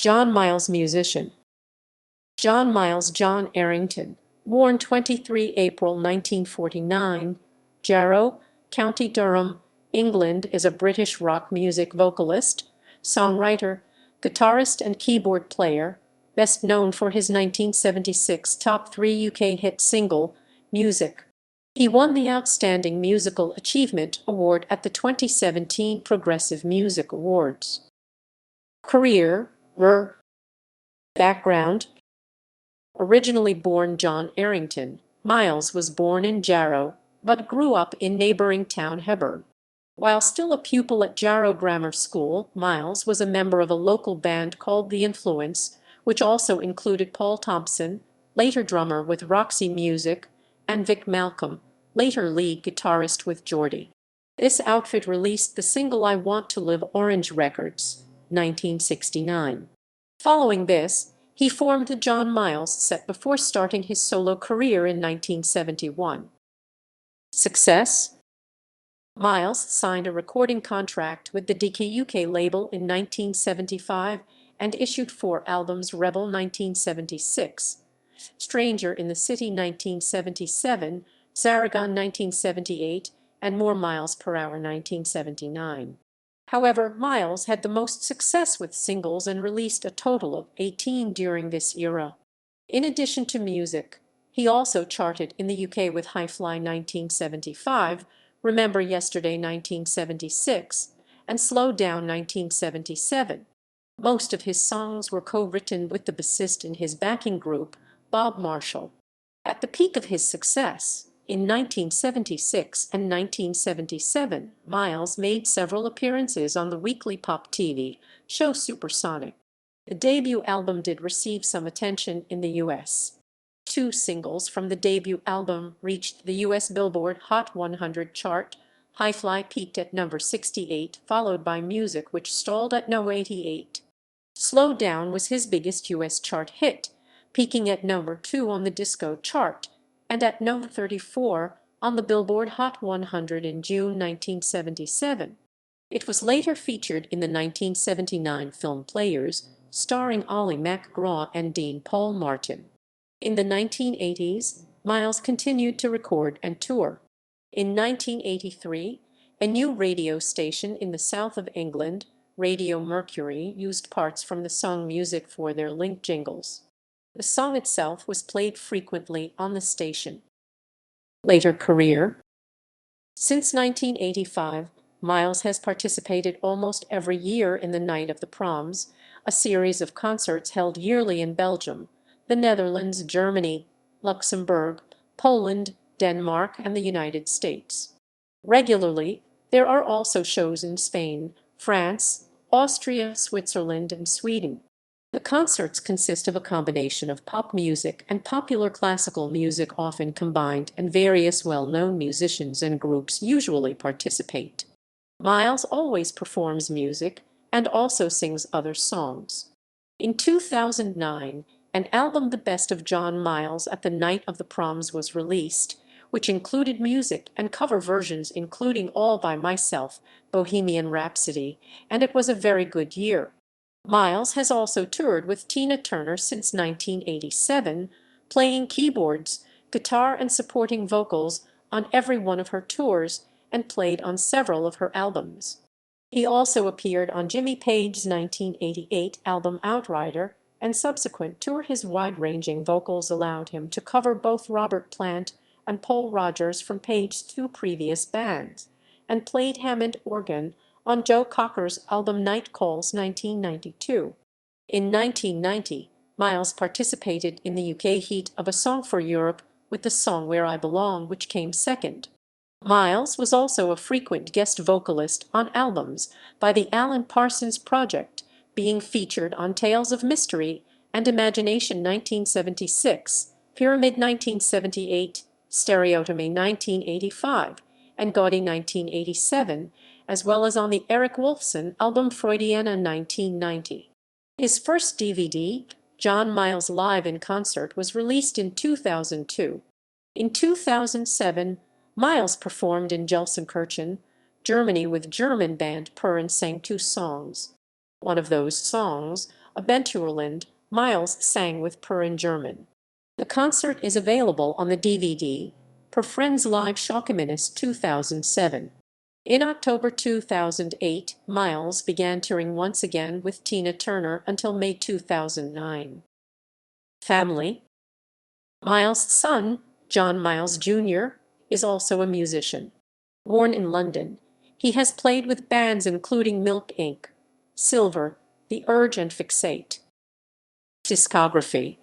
John Miles, musician. John Miles John Errington, born 23 April 1949, Jarrow, County Durham, England, is a British rock music vocalist, songwriter, guitarist and keyboard player, best known for his 1976 top 3 UK hit single, Music. He won the Outstanding Musical Achievement Award at the 2017 Progressive Music Awards. Career, background. Originally born John Errington, Miles was born in Jarrow, but grew up in neighboring town Hebburn. While still a pupil at Jarrow Grammar School, Miles was a member of a local band called The Influence, which also included Paul Thompson, later drummer with Roxy Music, and Vic Malcolm, later lead guitarist with Geordie. This outfit released the single I Want to Live Orange Records, 1969. Following this, he formed the John Miles Set before starting his solo career in 1971. Success. Miles signed a recording contract with the DK label in 1975 and issued 4 albums: Rebel 1976, Stranger in the City 1977, Zaragon 1978, and More Miles Per Hour 1979. However, Miles had the most success with singles and released a total of 18 during this era. In addition to music, he also charted in the UK with High Fly 1975, Remember Yesterday 1976, and Slow Down 1977. Most of his songs were co-written with the bassist in his backing group, Bob Marshall. At the peak of his success, in 1976 and 1977, Miles made several appearances on the weekly pop TV show Supersonic. The debut album did receive some attention in the U.S. 2 singles from the debut album reached the U.S. Billboard Hot 100 chart. High Fly peaked at number 68, followed by Music, which stalled at no. 88. Slow Down was his biggest U.S. chart hit, peaking at number 2 on the disco chart and at number 34 on the Billboard Hot 100 in June 1977. It was later featured in the 1979 film Players, starring Ollie McGraw and Dean Paul Martin. In the 1980s, Miles continued to record and tour. In 1983, a new radio station in the south of England, Radio Mercury, used parts from the song Music for their link jingles. The song itself was played frequently on the station. Later career. Since 1985, Miles has participated almost every year in the Night of the Proms, a series of concerts held yearly in Belgium, the Netherlands, Germany, Luxembourg, Poland, Denmark, and the United States. Regularly, there are also shows in Spain, France, Austria, Switzerland, and Sweden. The concerts consist of a combination of pop music and popular classical music, often combined, and various well-known musicians and groups usually participate. Miles always performs music and also sings other songs. In 2009, an album, The Best of John Miles at the Night of the Proms, was released, which included music and cover versions including All by Myself, Bohemian Rhapsody, and it was a very good year. Miles has also toured with Tina Turner since 1987, playing keyboards, guitar, and supporting vocals on every one of her tours and played on several of her albums. He also appeared on Jimmy Page's 1988 album Outrider, and subsequent tour his wide-ranging vocals allowed him to cover both Robert Plant and Paul Rodgers from Page's 2 previous bands, and played Hammond organ on Joe Cocker's album Night Calls 1992. In 1990, Miles participated in the UK heat of A Song for Europe with the song Where I Belong, which came second. Miles was also a frequent guest vocalist on albums by the Alan Parsons Project, being featured on Tales of Mystery and Imagination 1976, Pyramid 1978, Stereotomy 1985, and Gaudi 1987, as well as on the Eric Wolfson album Freudiana 1990. His first DVD, John Miles Live in Concert, was released in 2002. In 2007, Miles performed in Gelsenkirchen, Germany with German band Pur and sang 2 songs. One of those songs, a Abenteuerland, Miles sang with Per in German. The concert is available on the DVD, Per Friends Live Schockeminis 2007. In October 2008, Miles began touring once again with Tina Turner until May 2009. Family. Miles' son, John Miles Jr., is also a musician. Born in London, he has played with bands including Milk Inc., Silver, The Urge and Fixate. Discography.